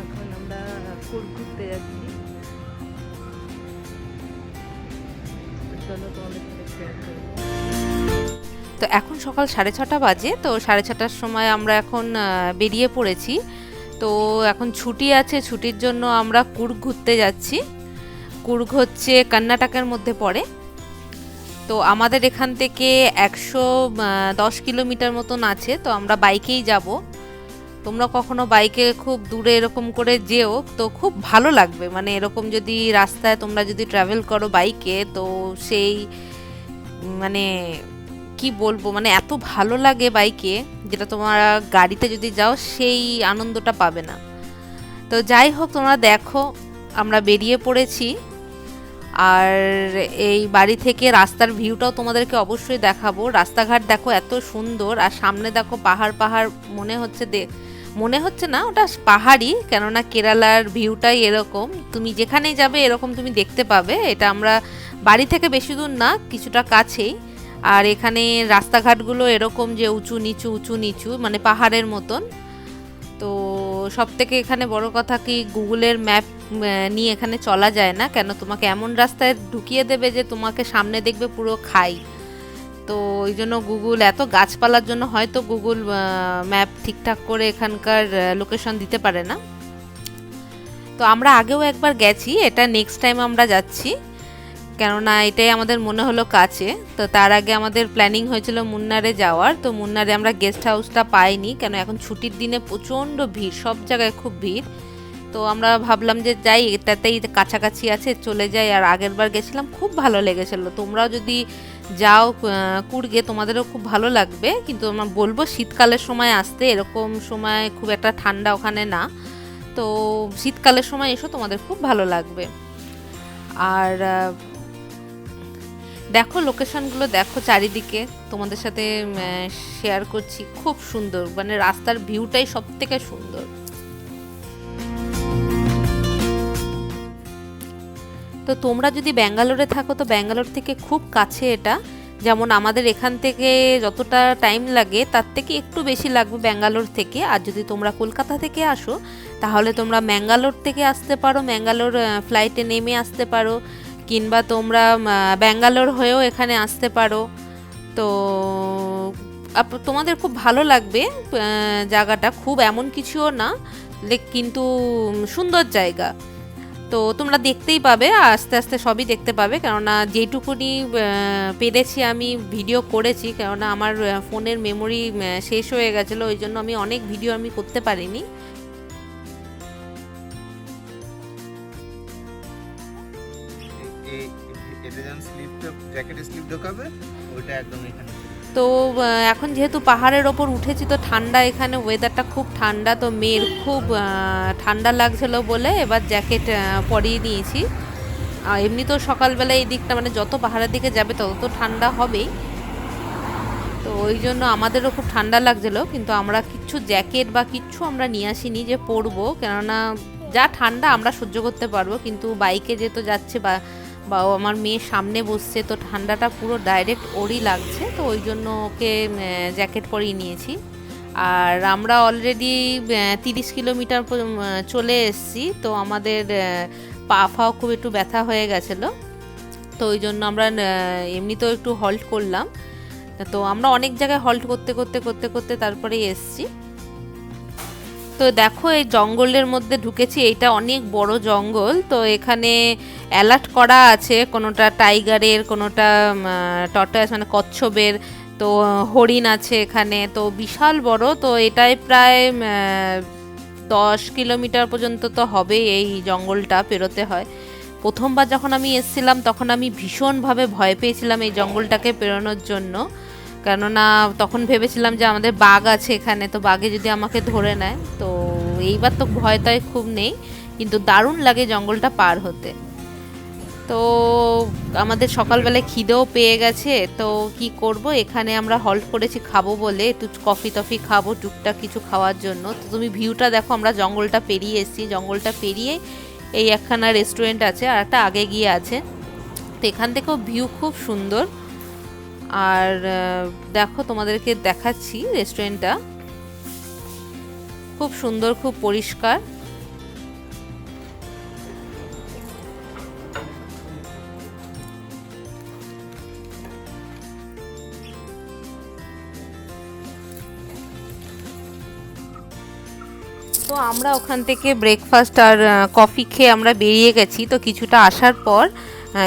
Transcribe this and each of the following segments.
এখন আমরা কুল ঘুরতে যাচ্ছি, চলো তোমাদের সাথে শেয়ার করবো। তো এখন সকাল 6:30 বাজে। তো 6:30টার সময় আমরা এখন বেরিয়ে পড়েছি। তো এখন ছুটি আছে, ছুটির জন্য আমরা কুর্গ ঘুরতে যাচ্ছি। কুর্গ হচ্ছে কর্ণাটকের মধ্যে পড়ে। তো আমাদের এখান থেকে 110 কিলোমিটার মতন আছে। তো আমরা বাইকেই যাব। তোমরা কখনো বাইকে খুব দূরে এরকম করে যেও তো খুব ভালো লাগবে, মানে এরকম যদি রাস্তায় তোমরা যদি ট্রাভেল করো বাইকে, তো সেই মানে কি বলবো, মানে এত ভালো লাগে বাইকে, যেটা তোমরা গাড়িতে যদি যাও সেই আনন্দটা পাবে না। তো যাই হোক, তোমরা দেখো আমরা বেরিয়ে পড়েছি। আর এই বাড়ি থেকে রাস্তার ভিউটাও তোমাদেরকে অবশ্যই দেখাবো। রাস্তাঘাট দেখো এত সুন্দর, আর সামনে দেখো পাহাড় পাহাড় মনে হচ্ছে, মনে হচ্ছে না ওটা পাহাড়ই, কেননা কেরালার ভিউটাই এরকম, তুমি যেখানেই যাবে এরকম তুমি দেখতে পাবে। এটা আমরা বাড়ি থেকে বেশি দূর না, কিছুটা কাছেই। আর এখানে রাস্তাঘাটগুলো এরকম যে উঁচু নিচু উঁচু নিচু, মানে পাহাড়ের মতন। তো সব থেকে এখানে বড় কথা কি, গুগলের ম্যাপ নিয়ে এখানে চলা যায় না, কেন তোমাকে এমন রাস্তায় ঢুকিয়ে দেবে যে তোমাকে সামনে দেখবে পুরো খাই। তো ওই জন্য গুগল, এত গাছপালার জন্য হয়তো গুগল ম্যাপ ঠিকঠাক করে এখানকার লোকেশন দিতে পারে না। তো আমরা আগেও একবার গেছি, এটা নেক্সট টাইম আমরা যাচ্ছি, কেননা এটাই আমাদের মনে হলো কাছে। তো তার আগে আমাদের প্ল্যানিং হয়েছিল মুন্নারে যাওয়ার। তো মুন্নারে আমরা গেস্ট হাউসটা পাইনি, কেন এখন ছুটির দিনে প্রচণ্ড ভিড়, সব জায়গায় খুব ভিড়। তো আমরা ভাবলাম যে যাই, এটাতেই কাছাকাছি আছে, চলে যাই। আর আগের বার গেছিলাম, খুব ভালো লেগেছিলো। তোমরাও যদি যাও কুর্গে, তোমাদেরও খুব ভালো লাগবে। কিন্তু আমরা বলবো শীতকালের সময় আসতে, এরকম সময় খুব একটা ঠান্ডা ওখানে না। তো শীতকালের সময় এসো, তোমাদের খুব ভালো লাগবে। আর দেখো লোকেশনগুলো দেখো চারিদিকে, তোমাদের সাথে শেয়ার করছি, খুব সুন্দর, মানে রাস্তার ভিউটাই সব থেকে সুন্দর। তো তোমরা যদি ব্যাঙ্গালোরে থাকো, তো ব্যাঙ্গালোর থেকে খুব কাছে এটা। যেমন আমাদের এখান থেকে যতটা টাইম লাগে তার থেকে একটু বেশি লাগবে ব্যাঙ্গালোর থেকে। আর যদি তোমরা কলকাতা থেকে আসো, তাহলে তোমরা ম্যাঙ্গালোর থেকে আসতে পারো, ম্যাঙ্গালোর ফ্লাইটে নেমে আসতে পারো, কিংবা তোমরা ব্যাঙ্গালোর হয়েও এখানে আসতে পারো। তো তোমাদের খুব ভালো লাগবে। জায়গাটা খুব এমন কিছুও না, কিন্তু সুন্দর জায়গা। তো তোমরা দেখতেই পাবে, আস্তে আস্তে সবই দেখতে পাবে, কেননা যেটুকুনি পেরেছি আমি ভিডিও করেছি, কেননা আমার ফোনের মেমোরি শেষ হয়ে গেছিলো, ওই জন্য আমি অনেক ভিডিও আমি করতে পারিনি। এটা যেন স্লিপটা, জ্যাকেটে স্লিপ ঢোকাবে, ওইটা একদম এখানে। তো এখন যেহেতু পাহাড়ের ওপর উঠেছি, তো ঠান্ডা, এখানে ওয়েদারটা খুব ঠান্ডা। তো মেয়ের খুব ঠান্ডা লাগছিল বলে এবার জ্যাকেট পরিয়ে নিয়েছি। এমনি তো সকালবেলা এই দিকটা, মানে যত পাহাড়ের দিকে যাবে তত তো ঠান্ডা হবেই। তো ওই জন্য আমাদেরও খুব ঠান্ডা লাগছিল, কিন্তু আমরা কিচ্ছু জ্যাকেট বা কিচ্ছু আমরা নিয়ে আসিনি যে পরবো, কেননা যা ঠান্ডা আমরা সহ্য করতে পারবো, কিন্তু বাইকে যেহেতু যাচ্ছে বা বা আমার মেয়ের সামনে বসছে, তো ঠান্ডাটা পুরো ডাইরেক্ট ওরই লাগছে। তো ওই জন্য ওকে জ্যাকেট পরিয়ে নিয়েছি। আর আমরা অলরেডি 30 কিলোমিটার চলে এসেছি। তো আমাদের পা ফাও খুব একটু ব্যথা হয়ে গেছিলো। তো ওই জন্য আমরা এমনিতেও একটু হল্ট করলাম। তো আমরা অনেক জায়গায় হল্ট করতে করতে করতে করতে তারপরে এসছি। তো দেখো এই জঙ্গলের মধ্যে ঢুকেছি, এইটা অনেক বড় জঙ্গল। তো এখানে অ্যালার্ট করা আছে, কোনোটা টাইগারের, কোনোটা টর্টয়েস মানে কচ্ছপের, তো হরিণ আছে এখানে, তো বিশাল বড়। তো এটাই প্রায় 10 কিলোমিটার পর্যন্ত তো হবে, এই জঙ্গলটা পেরোতে হয়। প্রথমবার যখন আমি এসেছিলাম তখন আমি ভীষণভাবে ভয় পেয়েছিলাম এই জঙ্গলটাকে পেরোনোর জন্য, কেননা তখন ভেবেছিলাম যে আমাদের বাঘ আছে এখানে, তো বাঘে যদি আমাকে ধরে নেয়। তো এইবার তো ভয়টাই খুব নেই, কিন্তু দারুণ লাগে জঙ্গলটা পার হতে। তো আমাদের সকালবেলায় খিদেও পেয়ে গেছে, তো কি করব, এখানে আমরা হল্ট করেছি খাবো বলে, একটু কফি টফি খাবো টুকটাক কিছু খাওয়ার জন্য। তো তুমি ভিউটা দেখো, আমরা জঙ্গলটা পেরিয়ে এসেছি, জঙ্গলটা পেরিয়ে এই একখানা রেস্টুরেন্ট আছে, আর একটা আগে গিয়ে আছে। তো এখান থেকেও ভিউ খুব সুন্দর। আর দেখো তোমাদেরকে দেখাচ্ছি রেস্টুরেন্টটা, খুব সুন্দর, খুব পরিষ্কার। তো আমরা ওখান থেকে ব্রেকফাস্ট আর কফি খেয়ে আমরা বেরিয়ে গেছি। তো কিছুটা আসার পর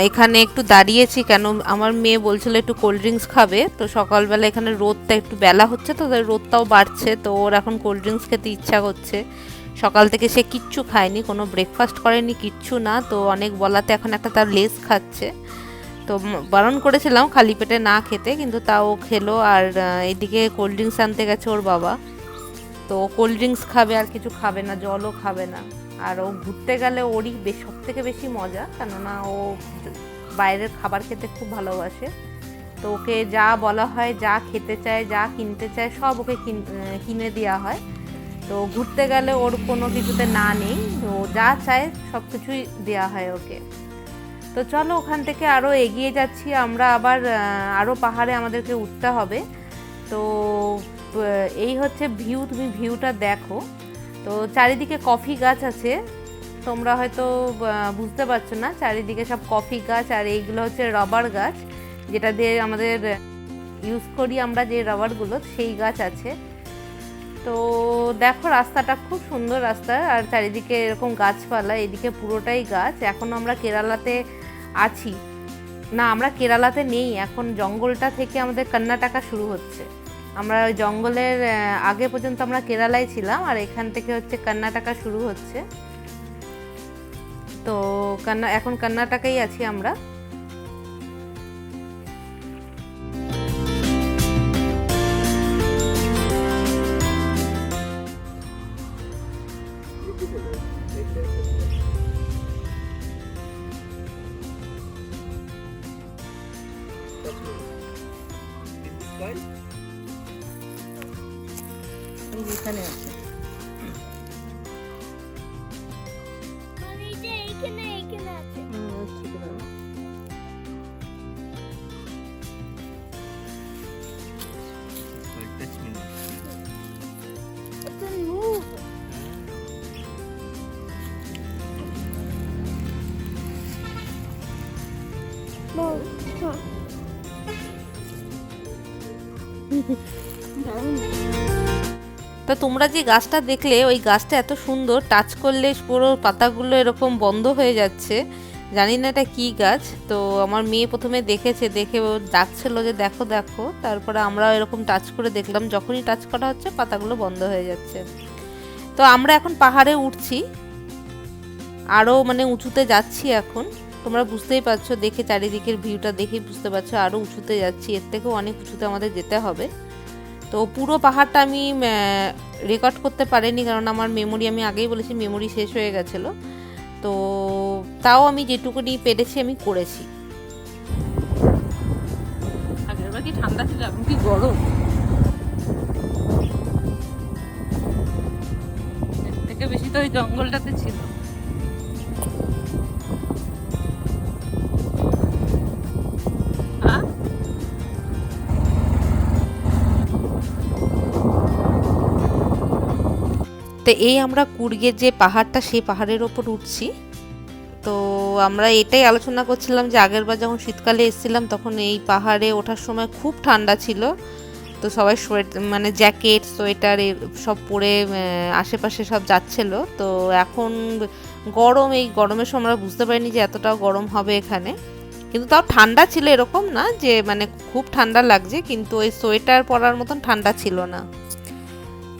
এখানে একটু দাঁড়িয়েছি, কেন আমার মেয়ে বলছিল একটু কোল্ড ড্রিঙ্কস খাবে। তো সকালবেলা এখানে রোদটা একটু বেলা হচ্ছে, তো রোদটাও বাড়ছে, তো ওর এখন কোল্ড ড্রিঙ্কস খেতে ইচ্ছা করছে। সকাল থেকে সে কিচ্ছু খায়নি, কোনো ব্রেকফাস্ট করেনি, কিচ্ছু না। তো অনেক বলাতে এখন একটা তার লেস খাচ্ছে। তো বারণ করেছিলাম খালি পেটে না খেতে, কিন্তু তাও খেলো। আর এইদিকে কোল্ড ড্রিঙ্কস আনতে গেছে ওর বাবা, তো কোল্ড ড্রিঙ্কস খাবে আর কিছু খাবে না, জলও খাবে না। আর ও ঘুরতে গেলে ওরই সব থেকে বেশি মজা, কেননা ও বাইরের খাবার খেতে খুব ভালোবাসে। তো ওকে যা বলা হয়, যা খেতে চায়, যা কিনতে চায়, সব ওকে কিনে দেওয়া হয়। তো ঘুরতে গেলে ওর কোনো কিছুতে না নেই, তো যা চায় সব কিছুই দেওয়া হয় ওকে। তো চলো ওখান থেকে আরও এগিয়ে যাচ্ছি আমরা, আবার আরও পাহাড়ে আমাদেরকে উঠতে হবে। তো এই হচ্ছে ভিউ, তুমি ভিউটা দেখো। তো চারিদিকে কফি গাছ আছে, তোমরা হয়তো বুঝতে পারছো না, চারিদিকে সব কফি গাছ। আর এইগুলো হচ্ছে রাবার গাছ, যেটা দিয়ে আমাদের ইউজ করি আমরা, যে রাবারগুলো, সেই গাছ আছে। তো দেখো রাস্তাটা খুব সুন্দর রাস্তা, আর চারিদিকে এরকম গাছপালা, এদিকে পুরোটাই গাছ। এখন আমরা কেরালাতে আছি না, আমরা কেরালাতে নেই এখন, জঙ্গলটা থেকে আমাদের কর্ণাটকা শুরু হচ্ছে। আমরা ওই জঙ্গলের আগে পর্যন্ত আমরা কেরালায় ছিলাম, আর এখান থেকে হচ্ছে কর্ণাটকা শুরু হচ্ছে। তো এখন কর্ণাটকাই আছি আমরা। এখানে আছে। তো তোমরা যে গাছটা দেখলে, ওই গাছটা এত সুন্দর, টাচ করলে পুরো পাতাগুলো এরকম বন্ধ হয়ে যাচ্ছে। জানি না এটা কী গাছ। তো আমার মেয়ে প্রথমে দেখেছে, দেখে ও ডাকছিল যে দেখো দেখো, তারপরে আমরা এরকম টাচ করে দেখলাম, যখনই টাচ করা হচ্ছে পাতাগুলো বন্ধ হয়ে যাচ্ছে। তো আমরা এখন পাহাড়ে উঠছি, আরও মানে উঁচুতে যাচ্ছি এখন। তোমরা বুঝতেই পারছো, দেখে চারিদিকের ভিউটা দেখেই বুঝতে পারছো আরও উঁচুতে যাচ্ছি, এর থেকেও অনেক উঁচুতে আমাদের যেতে হবে। তো পুরো পাহাড়টা আমি রেকর্ড করতে পারিনি, কারণ আমার মেমোরি, আমি আগেই বলেছি, মেমোরি শেষ হয়ে গেছিলো। তো তাও আমি যেটুকুনি পেরেছি আমি করেছি। আগেরবার কি ঠান্ডা ছিল, এখন কি গরম। এর থেকে বেশি তো ওই জঙ্গলটাতে ছিল। তো এই আমরা কুর্গের যে পাহাড়টা, সেই পাহাড়ের ওপর উঠছি। তো আমরা এটাই আলোচনা করছিলাম যে আগেরবার যখন শীতকালে এসেছিলাম, তখন এই পাহাড়ে ওঠার সময় খুব ঠান্ডা ছিল। তো সবাই মানে জ্যাকেট, সোয়েটার সব পরে আশেপাশে সব যাচ্ছিল। তো এখন গরম, এই গরমের সময় আমরা বুঝতে পারিনি যে এতটাও গরম হবে এখানে, কিন্তু তাও ঠান্ডা ছিল, এরকম না যে মানে খুব ঠান্ডা লাগছে, কিন্তু ওই সোয়েটার পরার মতন ঠান্ডা ছিল না।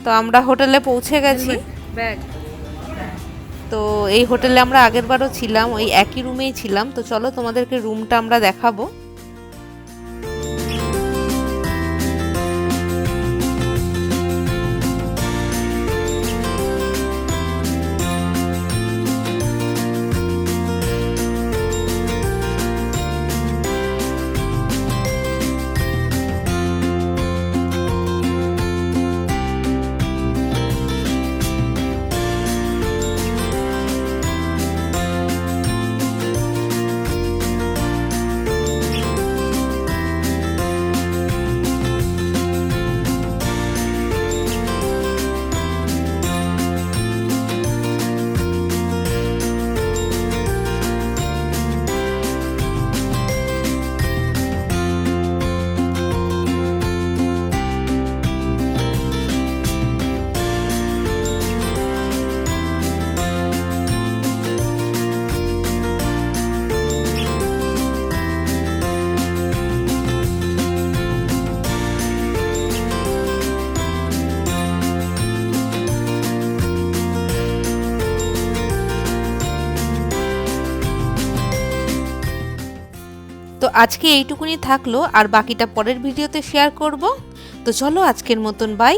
তো আমরা হোটেলে পৌঁছে গেছি। তো এই হোটেলে আমরা আগেরবারও ছিলাম, ওই একই রুমেই ছিলাম। তো চলো তোমাদেরকে রুমটা আমরা দেখাবো। আজকে এইটুকুনি থাকলো, আর বাকিটা পরের ভিডিওতে শেয়ার করব। তো চলো আজকের মতন বাই।